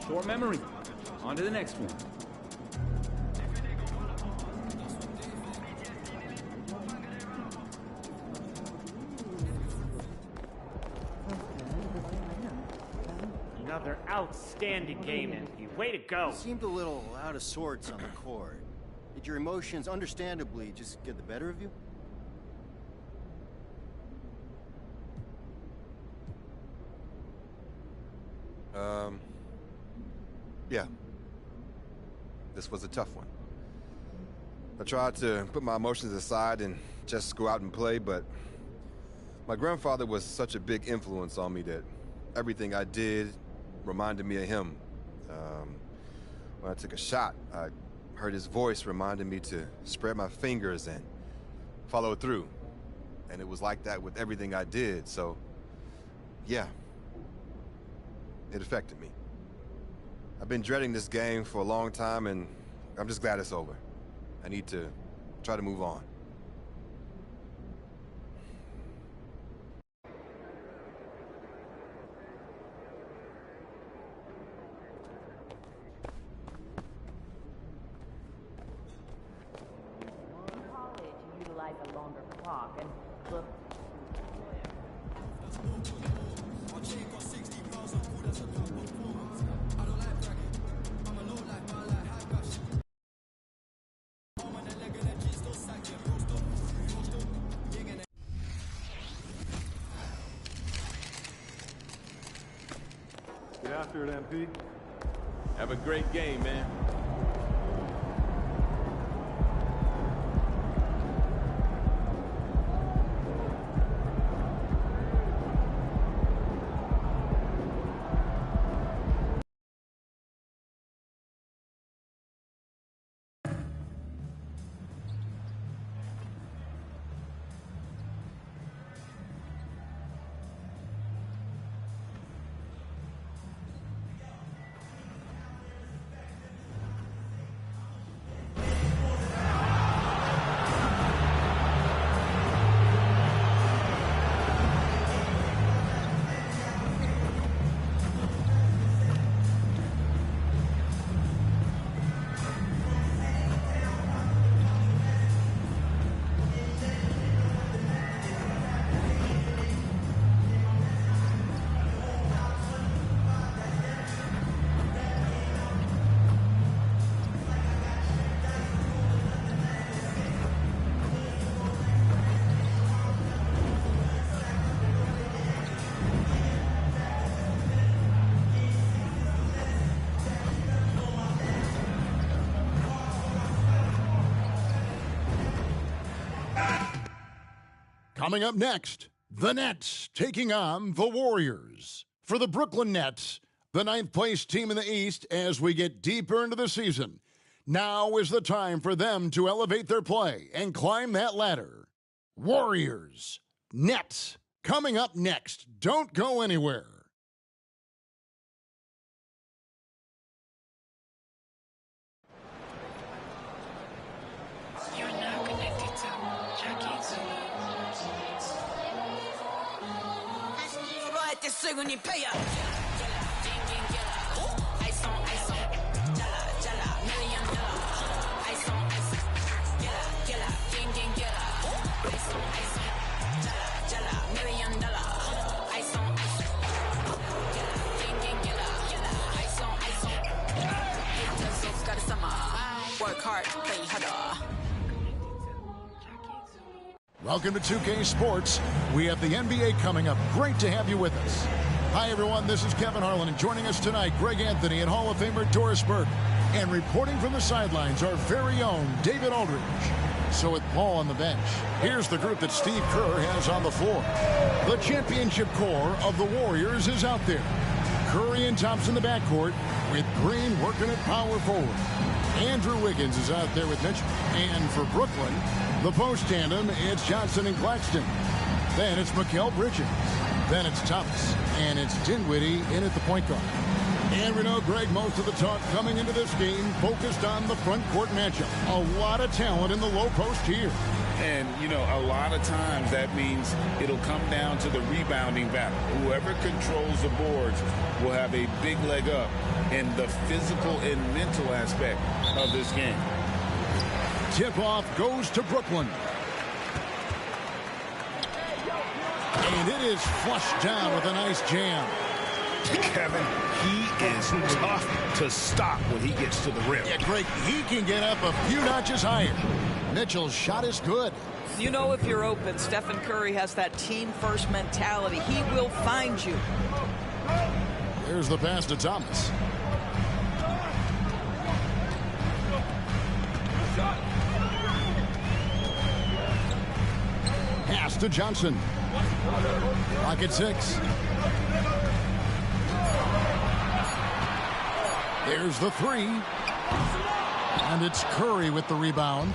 Short memory. On to the next one. Another outstanding game, MP. Way to go. You seemed a little out of sorts on the court. Did your emotions understandably just get the better of you? Yeah. This was a tough one. I tried to put my emotions aside and just go out and play, but my grandfather was such a big influence on me that everything I did reminded me of him. When I took a shot, I heard his voice reminding me to spread my fingers and follow through. And it was like that with everything I did, so yeah, it affected me. I've been dreading this game for a long time, and I'm just glad it's over. I need to try to move on. College, you utilize a longer clock, and look. Get after it, MP. Have a great game, man. Coming up next, the Nets taking on the Warriors. For the Brooklyn Nets, the ninth-place team in the East as we get deeper into the season, now is the time for them to elevate their play and climb that ladder. Warriors, Nets, coming up next. Don't go anywhere. You're now connected to Jackie Zulu. Work hard, play harder. Welcome to 2K Sports. We have the NBA coming up. Great to have you with us. Hi, everyone. This is Kevin Harlan, and joining us tonight, Greg Anthony and Hall of Famer Doris Burke. And reporting from the sidelines, our very own David Aldridge. So with Paul on the bench, here's the group that Steve Kerr has on the floor. The championship core of the Warriors is out there. Curry and Thompson in the backcourt, with Green working at power forward. Andrew Wiggins is out there with Mitchell. And for Brooklyn, the post tandem, it's Johnson and Claxton. Then it's Mikal Bridges. Then it's Thomas. And it's Dinwiddie in at the point guard. And we know, Greg, most of the talk coming into this game focused on the front court matchup. A lot of talent in the low post here. And, you know, a lot of times that means it'll come down to the rebounding battle. Whoever controls the boards will have a big leg up. in the physical and mental aspect of this game. Tip-off goes to Brooklyn. And it is flushed down with a nice jam. Kevin, he is tough to stop when he gets to the rim. Yeah, Greg, he can get up a few notches higher. Mitchell's shot is good. You know if you're open, Stephen Curry has that team-first mentality. He will find you. Here's the pass to Thomas. Pass to Johnson. Clock at 6. There's the 3. And it's Curry with the rebound.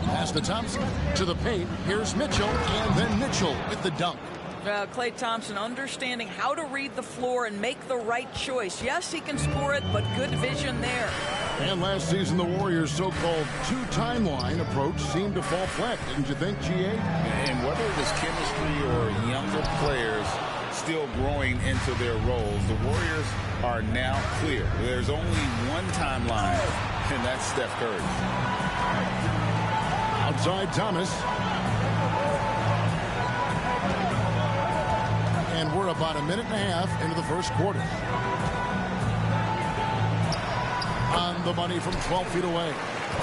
Pass to Thompson. To the paint. Here's Mitchell. And then Mitchell with the dunk. Klay Thompson understanding how to read the floor and make the right choice. Yes, he can score it, but good vision there. And last season, the Warriors' so-called two-timeline approach seemed to fall flat, didn't you think, GA? And whether it is chemistry or younger players still growing into their roles, the Warriors are now clear. There's only one timeline, and that's Steph Curry. Outside Thomas. And we're about a minute and a half into the first quarter. On the money from 12 feet away.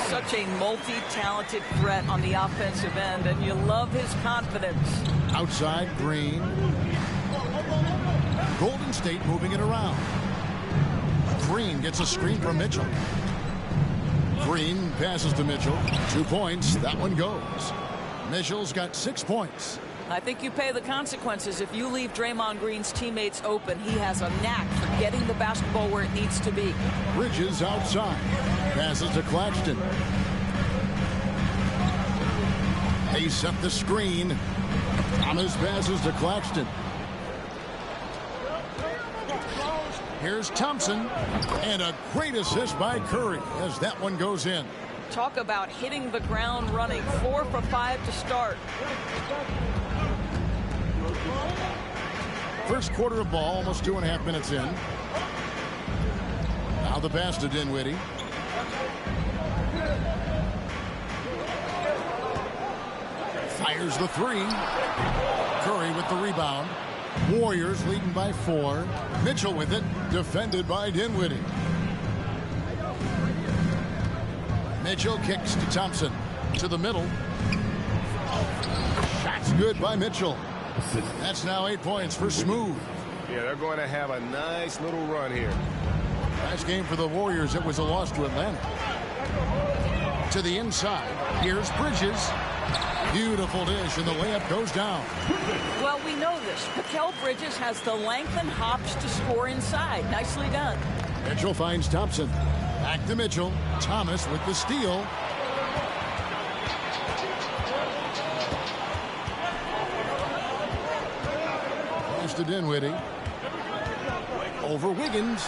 Such a multi-talented threat on the offensive end, and you love his confidence. Outside Green. Golden State moving it around. Green gets a screen from Mitchell. Green passes to Mitchell. 2 points. That one goes. Mitchell's got 6 points. I think you pay the consequences if you leave Draymond Green's teammates open. He has a knack for getting the basketball where it needs to be. Bridges outside. Passes to Claxton. They set the screen. Thomas passes to Claxton. Here's Thompson. And a great assist by Curry as that one goes in. Talk about hitting the ground running. 4 for 5 to start. First quarter of ball, almost 2.5 minutes in. Now the pass to Dinwiddie. Fires the 3. Curry with the rebound. Warriors leading by 4. Mitchell with it, defended by Dinwiddie. Mitchell kicks to Thompson. To the middle. Shots good by Mitchell. That's now 8 points for Smooth. Yeah, they're going to have a nice little run here. Last game for the Warriors, it was a loss to Atlanta. To the inside. Here's Bridges. Beautiful dish, and the layup goes down. Well, we know this. Mikal Bridges has the length and hops to score inside. Nicely done. Mitchell finds Thompson. Back to Mitchell. Thomas with the steal. Pass to Dinwiddie. Over Wiggins.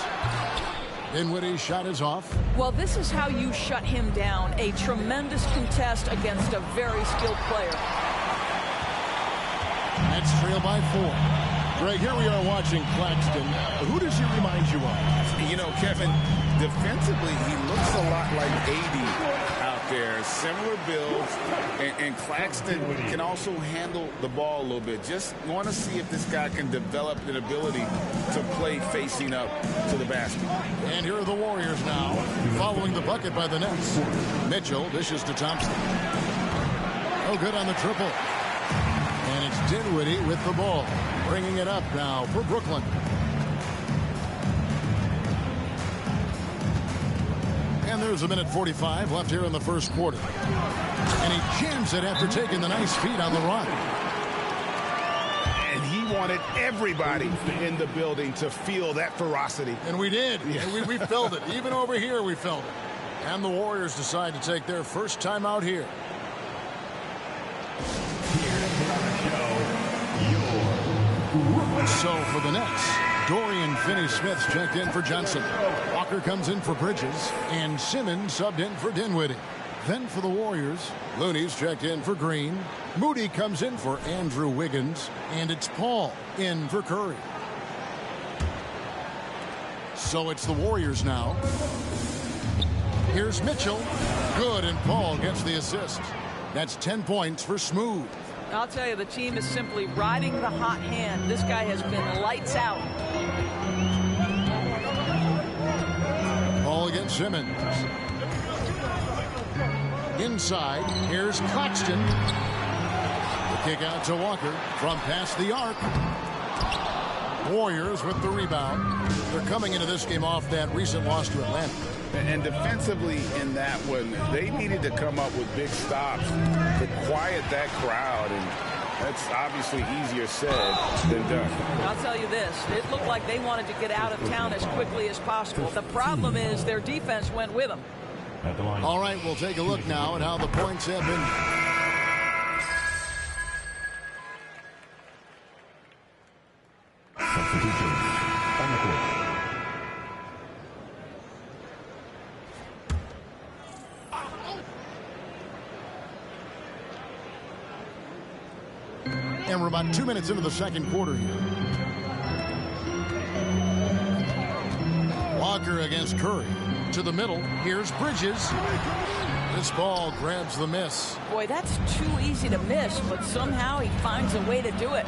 Dinwiddie's shot is off. Well, this is how you shut him down. A tremendous contest against a very skilled player. That's trailed by 4. Greg, here we are watching Claxton. Who does he remind you of? You know, Kevin, defensively, he looks a lot like AD out there. Similar builds, and Claxton can also handle the ball a little bit. Just want to see if this guy can develop an ability to play facing up to the basket. And here are the Warriors now, following the bucket by the Nets. Mitchell dishes to Thompson. Oh, good on the triple. And it's Dinwiddie with the ball, bringing it up now for Brooklyn. And there's a minute 45 left here in the first quarter. And he jams it after taking the nice feed on the run. And he wanted everybody in the building to feel that ferocity. And we did. Yeah. And we felt it. Even over here, we felt it. And the Warriors decide to take their first time out here. So for the Nets, Dorian Finney-Smith's checked in for Johnson. Walker comes in for Bridges, and Simmons subbed in for Dinwiddie. Then for the Warriors, Looney's checked in for Green. Moody comes in for Andrew Wiggins, and it's Paul in for Curry. So it's the Warriors now. Here's Mitchell. Good, and Paul gets the assist. That's 10 points for Smooth. I'll tell you, the team is simply riding the hot hand. This guy has been lights out. Paul against Simmons. Inside, here's Claxton. The kick out to Walker from past the arc. Warriors with the rebound. They're coming into this game off that recent loss to Atlanta. And defensively in that one, they needed to come up with big stops to quiet that crowd, and that's obviously easier said than done. I'll tell you this, it looked like they wanted to get out of town as quickly as possible. The problem is their defense went with them. All right, we'll take a look now at how the points have been. And we're about 2 minutes into the second quarter here. Walker against Curry. To the middle. Here's Bridges. This ball grabs the miss. Boy, that's too easy to miss, but somehow he finds a way to do it.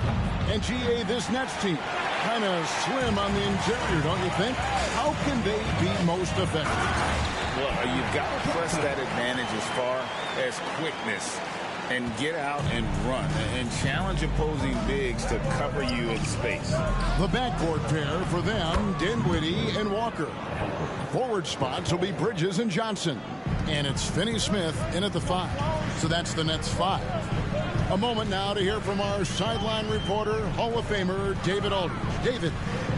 And GA, this Nets team, kind of slim on the interior, don't you think? How can they be most effective? Well, you've got to press that advantage as far as quickness and get out and run and challenge opposing bigs to cover you in space. The backcourt pair for them, Dinwiddie and Walker. Forward spots will be Bridges and Johnson. And it's Finney-Smith in at the 5. So that's the Nets 5. A moment now to hear from our sideline reporter, Hall of Famer David Aldridge. David.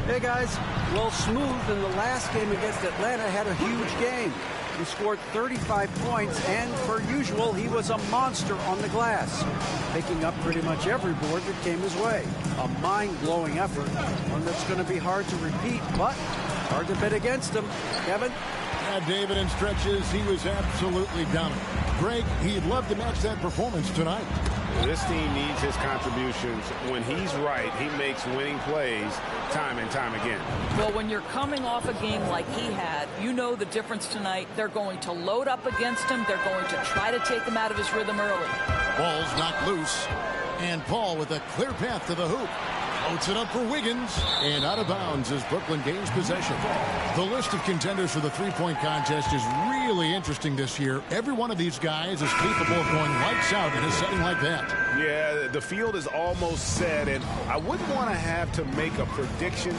Hey, guys. Well, Smooth in the last game against Atlanta had a huge game. He scored 35 points, and per usual, he was a monster on the glass, picking up pretty much every board that came his way. A mind-blowing effort, one that's going to be hard to repeat, but hard to bet against him. Kevin? Yeah, David, in stretches, he was absolutely dominant. Greg, he'd love to match that performance tonight. This team needs his contributions. When he's right, he makes winning plays time and time again. Well, when you're coming off a game like he had, you know the difference tonight. They're going to load up against him. They're going to try to take him out of his rhythm early. Ball's knocked loose. And Paul with a clear path to the hoop. Floats it up for Wiggins. And out of bounds as Brooklyn gains possession. The list of contenders for the three-point contest is really interesting this year. Every one of these guys is capable of going lights out in a setting like that. Yeah, the field is almost set, and I wouldn't want to have to make a prediction.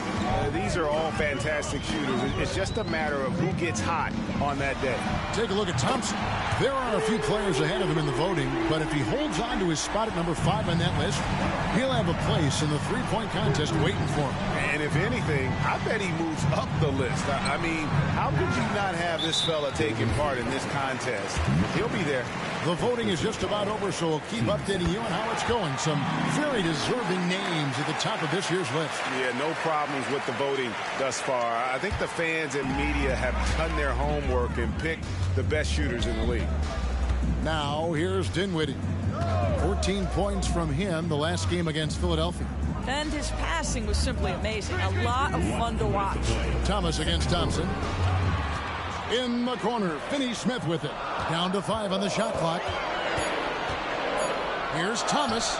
These are all fantastic shooters. It's just a matter of who gets hot on that day. Take a look at Thompson. There are a few players ahead of him in the voting, but if he holds on to his spot at number 5 on that list, he'll have a place in the three-point contest waiting for him. And if anything, I bet he moves up the list. I mean, how could you not have this fella taking part in this contest? He'll be there. The voting is just about over, so we'll keep updating you on how it's going. Some very deserving names at the top of this year's list. Yeah, no problems with the voting thus far. I think the fans and media have done their homework and picked the best shooters in the league. Now, here's Dinwiddie. 14 points from him the last game against Philadelphia. And his passing was simply amazing. A lot of fun to watch. Thomas against Thompson. In the corner, Finney-Smith with it. Down to 5 on the shot clock. Here's Thomas.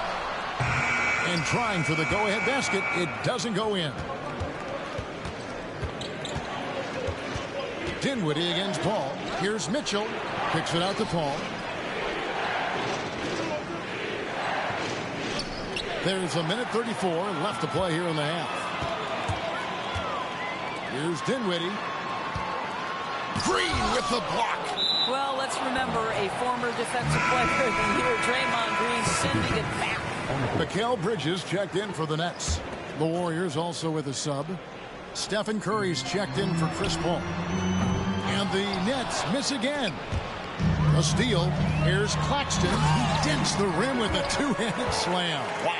And trying for the go-ahead basket. It doesn't go in. Dinwiddie against Paul. Here's Mitchell. Picks it out to Paul. There's a minute 34 left to play here in the half. Here's Dinwiddie. Green with the block. Well, let's remember a former defensive player of the year, Draymond Green, sending it back. Mikal Bridges checked in for the Nets. The Warriors also with a sub. Stephen Curry's checked in for Chris Paul. And the Nets miss again. A steal. Here's Claxton. He dents the rim with a two-handed slam. Wow.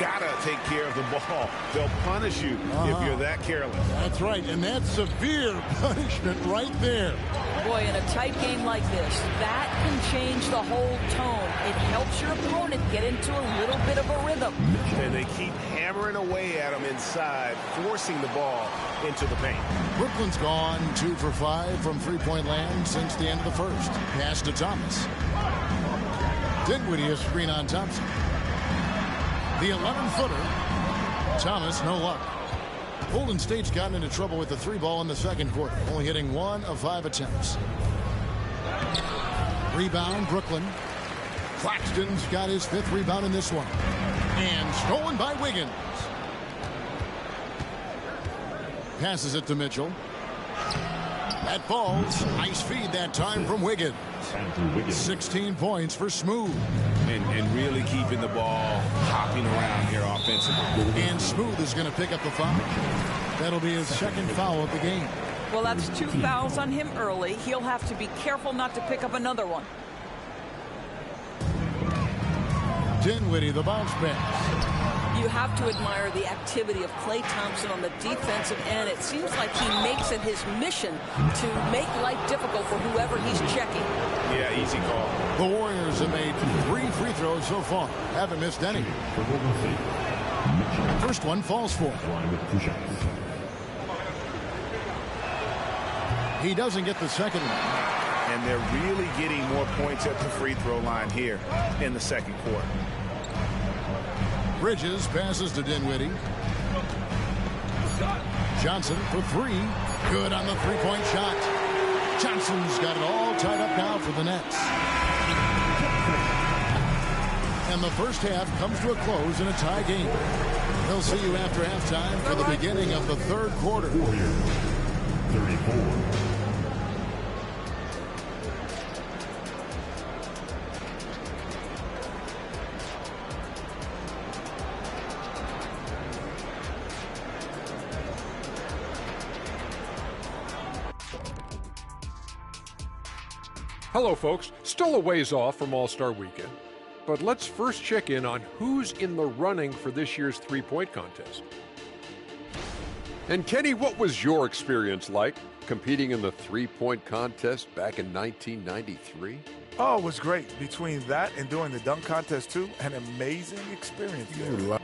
got to take care of the ball. They'll punish you if you're that careless. That's right, and that's severe punishment right there. Boy, in a tight game like this, that can change the whole tone. It helps your opponent get into a little bit of a rhythm. And they keep hammering away at them inside, forcing the ball into the paint. Brooklyn's gone 2 for 5 from three-point land since the end of the first. Pass to Thomas. Dinwiddie a screen on Thompson. The 11-footer. Thomas, no luck. Golden State's gotten into trouble with the 3-ball in the second quarter, only hitting 1 of 5 attempts. Rebound, Brooklyn. Claxton's got his 5th rebound in this one. And stolen by Wiggins. Passes it to Mitchell. That falls. Nice feed that time from Wiggins. 16 points for Smooth. And really keeping the ball hopping around here offensively. And Smooth is going to pick up the foul. That'll be his second foul of the game. Well, that's 2 fouls on him early. He'll have to be careful not to pick up another one. Dinwiddie, the bounce pass. You have to admire the activity of Klay Thompson on the defensive end. It seems like he makes it his mission to make life difficult for whoever he's checking. Yeah, easy call. The Warriors have made 3 free throws so far. Haven't missed any. First one falls for him. He doesn't get the second one. And they're really getting more points at the free throw line here in the second quarter. Bridges passes to Dinwiddie. Johnson for 3. Good on the three-point shot. Johnson's got it all tied up now for the Nets. And the first half comes to a close in a tie game. They'll see you after halftime for the beginning of the third quarter. 34. Hello, folks. Still a ways off from All-Star Weekend, but let's first check in on who's in the running for this year's three-point contest. And Kenny, what was your experience like competing in the three-point contest back in 1993? Oh, it was great. Between that and doing the dunk contest, too, an amazing experience there.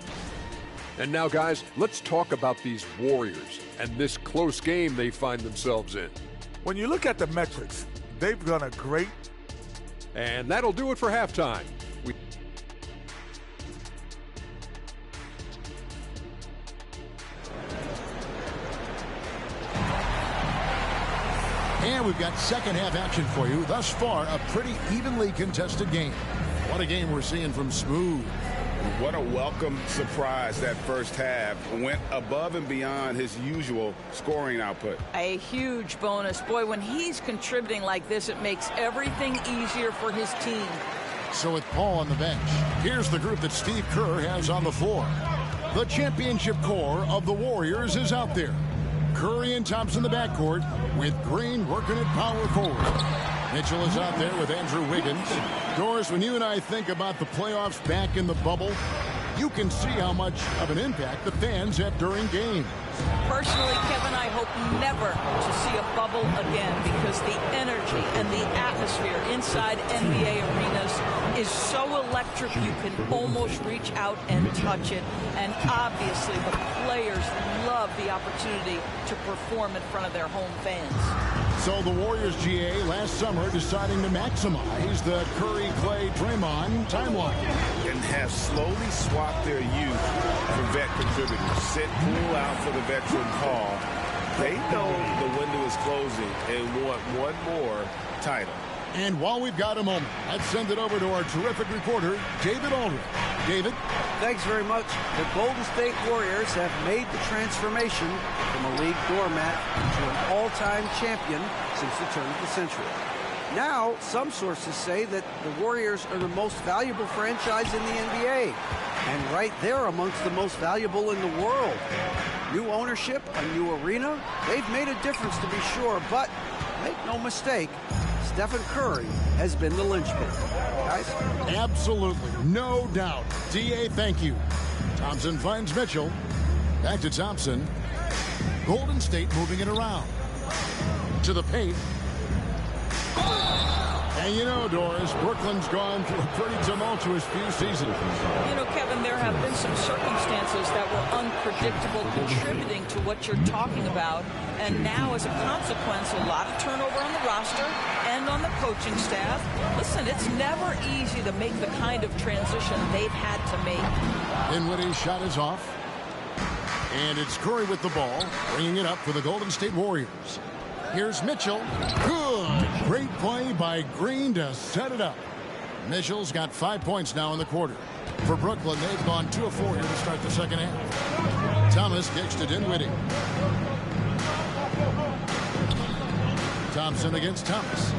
And now, guys, let's talk about these Warriors and this close game they find themselves in. When you look at the metrics, they've done a great. And that'll do it for halftime. And we've got second half action for you. Thus far, a pretty evenly contested game. What a game we're seeing from Smooth. What a welcome surprise that first half. Went above and beyond his usual scoring output. A huge bonus. Boy, when he's contributing like this, it makes everything easier for his team. So with Paul on the bench, here's the group that Steve Kerr has on the floor. The championship core of the Warriors is out there. Curry and Thompson in the backcourt with Green working at power forward. Mitchell is out there with Andrew Wiggins. Doris, when you and I think about the playoffs back in the bubble, you can see how much of an impact the fans have during games. Personally, Kevin, I hope never to see a bubble again because the energy and the atmosphere inside NBA arenas is so electric you can almost reach out and touch it. And obviously the players love the opportunity to perform in front of their home fans. So the Warriors GA last summer deciding to maximize the Curry, Clay, Draymond timeline. And have slowly swapped their youth for vet contributors. Sit cool out for the veteran Paul. They know the window is closing and want one more title. And while we've got a moment, let's send it over to our terrific reporter, David Aldridge. David? Thanks very much. The Golden State Warriors have made the transformation from a league doormat to an all-time champion since the turn of the century. Now, some sources say that the Warriors are the most valuable franchise in the NBA. And right there amongst the most valuable in the world. New ownership, a new arena, they've made a difference to be sure, but make no mistake, Stephen Curry has been the linchpin. Guys? Absolutely. No doubt. DA, thank you. Thompson finds Mitchell. Back to Thompson. Golden State moving it around. To the paint. And you know, Doris, Brooklyn's gone through a pretty tumultuous few seasons. You know, Kevin, there have been some circumstances that were unpredictable contributing to what you're talking about. And now, as a consequence, a lot of turnover on the roster and on the coaching staff. Listen, it's never easy to make the kind of transition they've had to make. Dinwiddie's shot is off. And it's Curry with the ball, bringing it up for the Golden State Warriors. Here's Mitchell. Good. Great play by Green to set it up. Mitchell's got 5 points now in the quarter. For Brooklyn, they've gone 2 of 4 here to start the second half. Thomas kicks to Dinwiddie. Thompson against Thomas.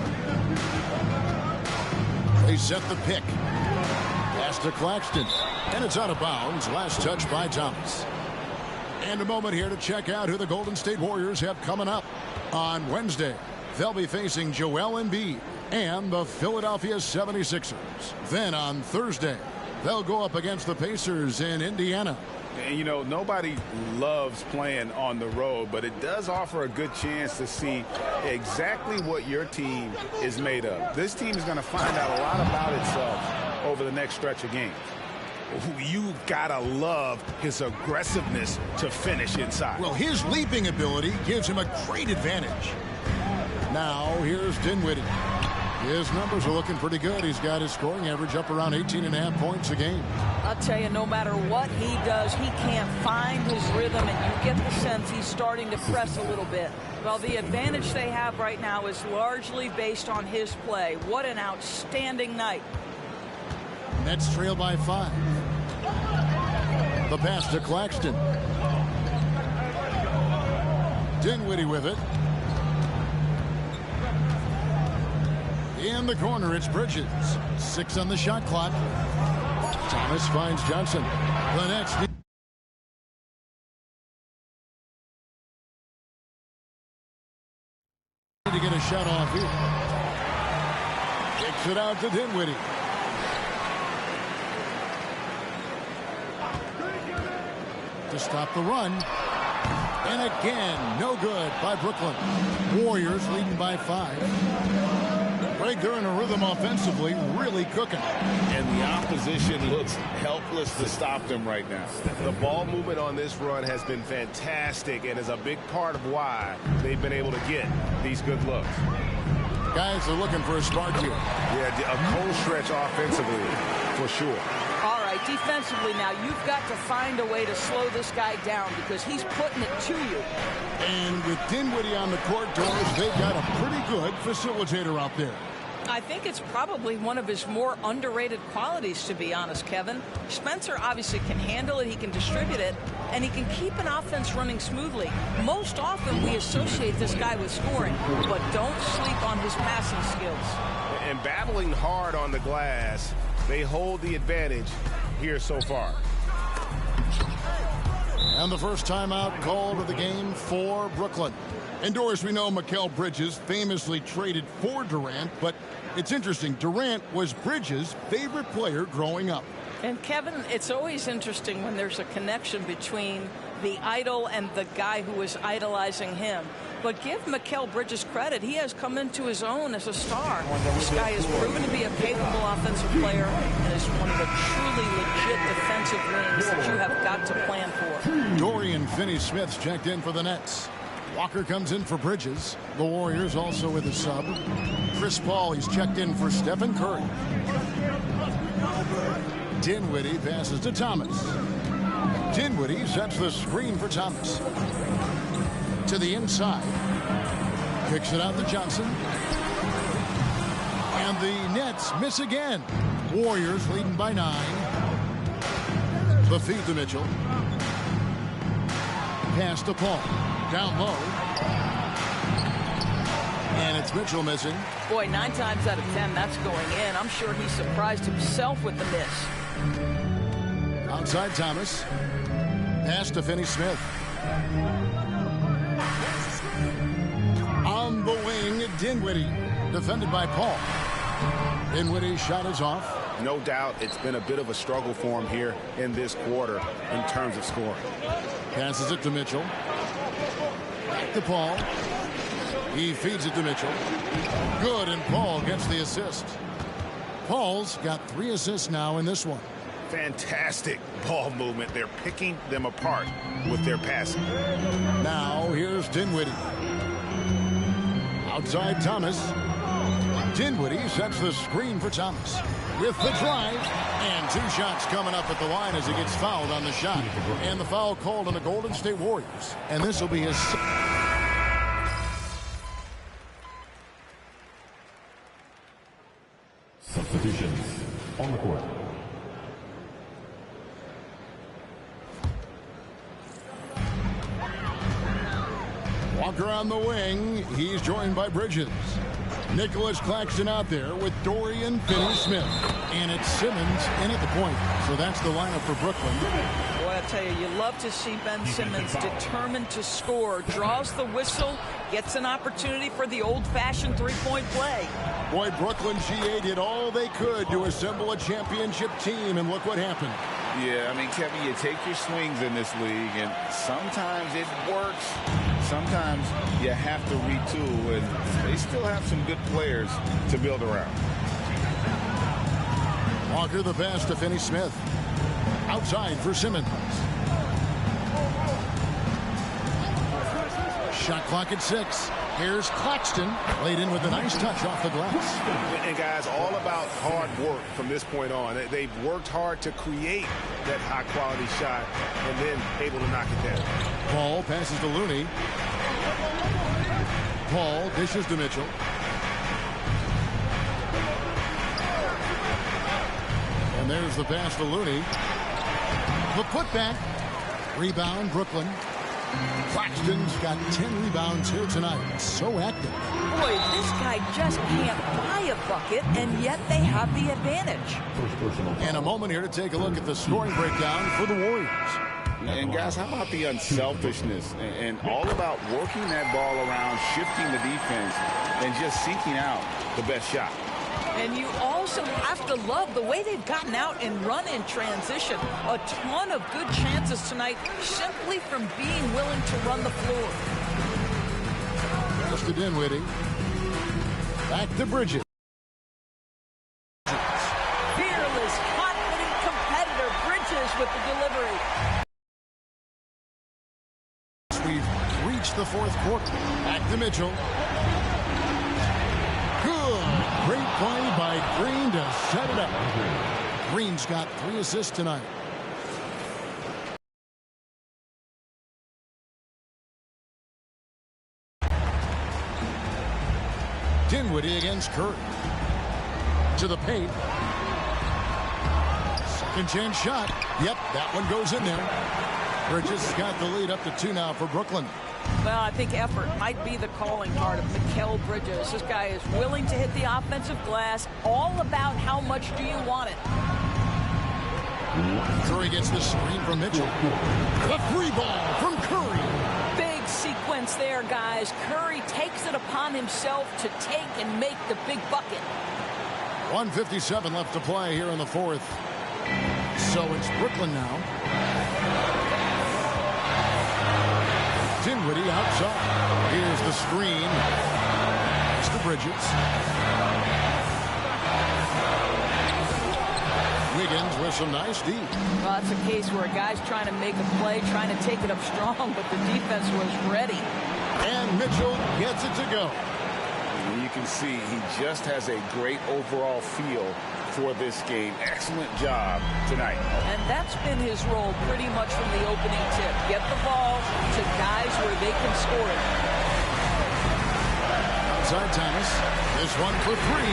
They set the pick. Pass to Claxton. And it's out of bounds. Last touch by Thomas. And a moment here to check out who the Golden State Warriors have coming up. On Wednesday, they'll be facing Joel Embiid and the Philadelphia 76ers. Then on Thursday, they'll go up against the Pacers in Indiana. And, you know, nobody loves playing on the road, but it does offer a good chance to see exactly what your team is made of. This team is going to find out a lot about itself over the next stretch of games. You gotta love his aggressiveness to finish inside. Well, his leaping ability gives him a great advantage. Now, here's Dinwiddie. His numbers are looking pretty good. He's got his scoring average up around 18.5 points a game. I'll tell you, no matter what he does, he can't find his rhythm, and you get the sense he's starting to press a little bit. Well, the advantage they have right now is largely based on his play. What an outstanding night. Nets trail by 5. The pass to Claxton. Dinwiddie with it. In the corner, it's Bridges. 6 on the shot clock. Thomas finds Johnson. The Nets need to get a shot off here. Kicks it out to Dinwiddie. To stop the run. And again, no good by Brooklyn. Warriors leading by 5. Greg, they're in a rhythm offensively, really cooking. And the opposition looks helpless to stop them right now. The ball movement on this run has been fantastic and is a big part of why they've been able to get these good looks. Guys are looking for a spark here. Yeah, a cold stretch offensively, for sure. All right, defensively now, you've got to find a way to slow this guy down because he's putting it to you. And with Dinwiddie on the court, Doris, they've got a pretty good facilitator out there. I think it's probably one of his more underrated qualities, to be honest, Kevin. Spencer obviously can handle it, he can distribute it, and he can keep an offense running smoothly. Most often we associate this guy with scoring, but don't sleep on his passing skills. And battling hard on the glass, they hold the advantage here so far. And the first timeout called of the game for Brooklyn. And Doris, we know Mikal Bridges famously traded for Durant, but it's interesting. Durant was Bridges' favorite player growing up. And Kevin, it's always interesting when there's a connection between the idol and the guy who is idolizing him. But give Mikal Bridges credit. He has come into his own as a star. This guy has proven to be a capable offensive player and is one of the truly legit defensive wings that you have got to plan for. Dorian Finney-Smith's checked in for the Nets. Walker comes in for Bridges. The Warriors also with a sub. Chris Paul, he's checked in for Stephen Curry. Dinwiddie passes to Thomas. Dinwiddie sets the screen for Thomas. To the inside. Kicks it out to Johnson. And the Nets miss again. Warriors leading by 9. The feed to Mitchell. Pass to Paul. Down low. And it's Mitchell missing. Boy, 9 times out of 10, that's going in. I'm sure he surprised himself with the miss. Outside Thomas. Pass to Finney-Smith. On the wing, Dinwiddie. Defended by Paul. Dinwiddie's shot is off. no doubt it's been a bit of a struggle for him here in this quarter in terms of scoring. Passes it to Mitchell. Back to Paul. He feeds it to Mitchell. Good, and Paul gets the assist. Paul's got 3 assists now in this one. Fantastic ball movement. They're picking them apart with their passing. Now here's Dinwiddie. Outside Thomas. Dinwiddie sets the screen for Thomas. With the drive, and 2 shots coming up at the line as he gets fouled on the shot. And the foul called on the Golden State Warriors. And this will be his... Substitutions on the court. Walker on the wing. He's joined by Bridges. Nicholas Claxton out there with Dorian Finney-Smith. And it's Simmons in at the point. So that's the lineup for Brooklyn. Boy, I tell you, you love to see Ben Simmons determined to score. Draws the whistle, gets an opportunity for the old-fashioned three-point play. Boy, Brooklyn GA did all they could to assemble a championship team, and look what happened. Yeah, I mean, Kevin, you take your swings in this league, and sometimes it works. Sometimes you have to retool, and they still have some good players to build around. Walker the pass to Finney-Smith. Outside for Simmons. Shot clock at 6. Here's Claxton. Laid in with a nice touch off the glass. And guys, all about hard work from this point on. They've worked hard to create that high-quality shot and then able to knock it down. Paul passes to Looney. Paul dishes to Mitchell. And there's the pass to Looney. The putback. Rebound, Brooklyn. Claxton's got 10 rebounds here tonight. So active. Boy, this guy just can't buy a bucket, and yet they have the advantage. And a moment here to take a look at the scoring breakdown for the Warriors. And guys, how about the unselfishness and all about working that ball around, shifting the defense, and just seeking out the best shot. And you also have to love the way they've gotten out and run in transition. A ton of good chances tonight simply from being willing to run the floor. Pass to Dinwiddie. Back to Bridges. Fearless, confident competitor. Bridges with the delivery. We've reached the 4th quarter. Back to Mitchell. Great play by Green to set it up. Green's got 3 assists tonight. Dinwiddie against Curry. To the paint. Second chance shot. Yep, that one goes in there. Bridges has got the lead up to 2 now for Brooklyn. Well, I think effort might be the calling card of Mikal Bridges. This guy is willing to hit the offensive glass. All about how much do you want it. Curry gets the screen from Mitchell. The free ball from Curry. Big sequence there, guys. Curry takes it upon himself to take and make the big bucket. 1:57 left to play here in the 4th. So it's Brooklyn now. Dinwiddie outside. Here's the screen. It's to Bridges. Wiggins with some nice D. Well, that's a case where a guy's trying to make a play, trying to take it up strong, but the defense was ready. And Mitchell gets it to go. And you can see he just has a great overall feel for this game. Excellent job tonight. And that's been his role pretty much from the opening tip. Get the ball to guys where they can score it. Outside Thomas. This one for 3.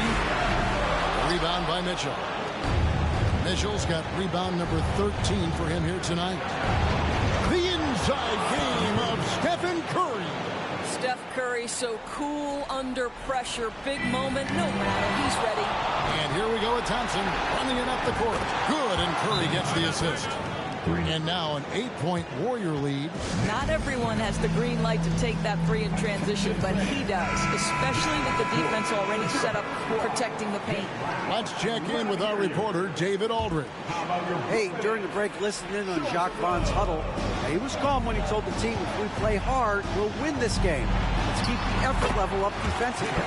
Rebound by Mitchell. Mitchell's got rebound number 13 for him here tonight. The inside game of Stephen Curry. Steph Curry so cool under pressure. Big moment, no matter. He's ready. And here we go with Thompson running it up the court. Good, and Curry gets the assist. And now an 8-point Warrior lead. Not everyone has the green light to take that three in transition, but he does, especially with the defense already set up protecting the paint. Let's check in with our reporter, David Aldridge. Hey, during the break, listening in on Jacques Vaughn's huddle. He was calm when he told the team, if we play hard, we'll win this game. Let's keep the effort level up defensively.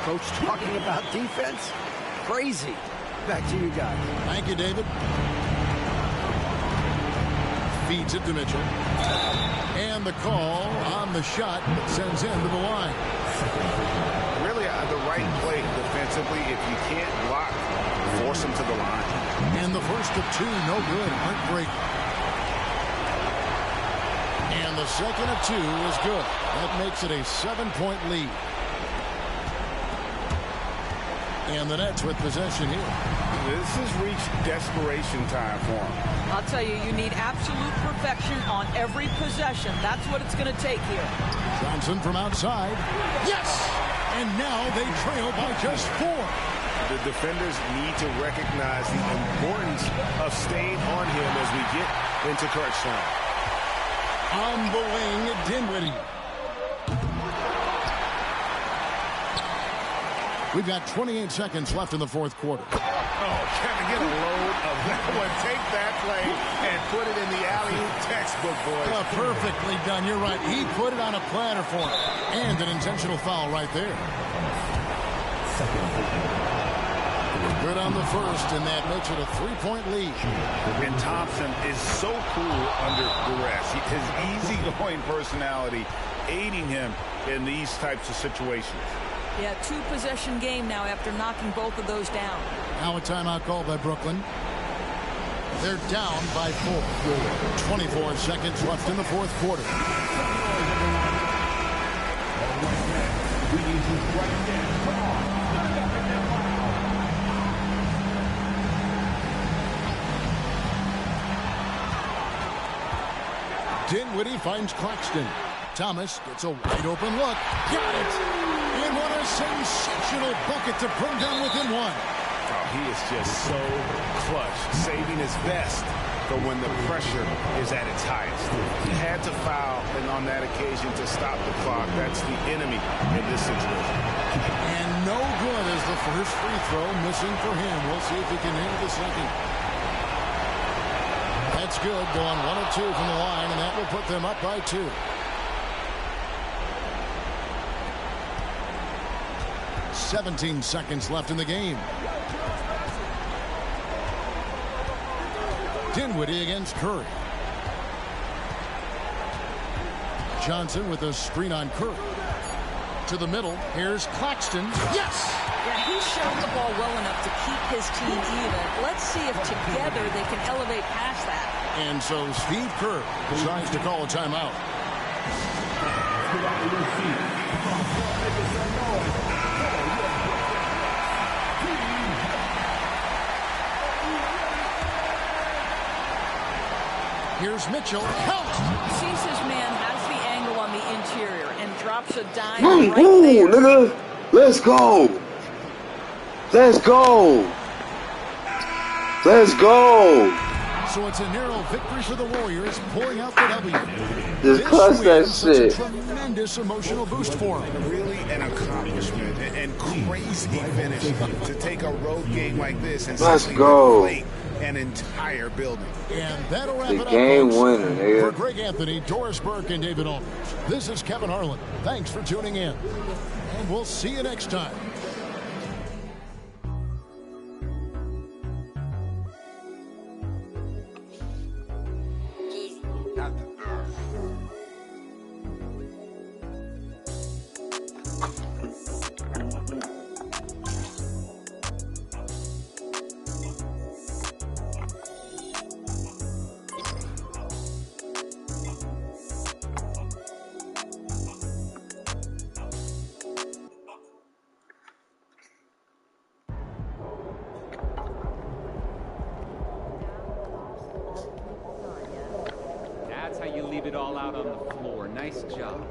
Coach talking about defense? Crazy. Back to you guys. Thank you, David. Feeds it to Mitchell. And the call on the shot that sends him to the line. Really the right play defensively. If you can't block, force him to the line. And the first of two, no good. Heartbreak. And the second of two is good. That makes it a 7-point lead. And the Nets with possession here. This has reached desperation time for him. I'll tell you, you need absolute perfection on every possession. That's what it's going to take here. Johnson from outside. Yes! And now they trail by just 4. The defenders need to recognize the importance of staying on him as we get into crunch time. On the wing, Dinwiddie. We've got 28 seconds left in the fourth quarter. Oh, Kevin, get a load of that one. Take that play and put it in the alley-oop textbook, boys. Perfectly done. You're right. He put it on a platter for him. And an intentional foul right there. Good on the first, and that makes it a 3-point lead. And Thompson is so cool under duress. His easygoing personality aiding him in these types of situations. Yeah, 2-possession game now after knocking both of those down. Now a timeout called by Brooklyn. They're down by 4. 24 seconds left in the fourth quarter. Dinwiddie finds Claxton. Thomas gets a wide open look. Got it! And what a sensational bucket to bring down within 1. Oh, he is just so clutch, saving his best for when the pressure is at its highest. He had to foul, and on that occasion to stop the clock. That's the enemy in this situation. And no good as the first free throw missing for him. We'll see if he can handle the second. That's good, going 1 of 2 from the line, and that will put them up by 2. .17 seconds left in the game. Dinwiddie against Curry. Johnson with a screen on Curry. To the middle. Here's Claxton. Yes! Yeah, he's shown the ball well enough to keep his team even. Let's see if together they can elevate past that. And so Steve Kerr decides to call a timeout. Here's Mitchell. Count! Sees his man has the angle on the interior and drops a dime Ooh, right there. nigga. Let's go. Let's go. Let's go. So it's a narrow victory for the Warriors, pulling out the W. Just clutch that shit. A tremendous emotional boost for them. Really an accomplishment and crazy finish to take a road game like this and Let's simply go. deflate an entire building. And that'll wrap it up, game folks. winner, nigga. For Greg Anthony, Doris Burke, and David Aldridge, this is Kevin Harlan. Thanks for tuning in. And we'll see you next time. That's how you leave it all out on the floor. Nice job.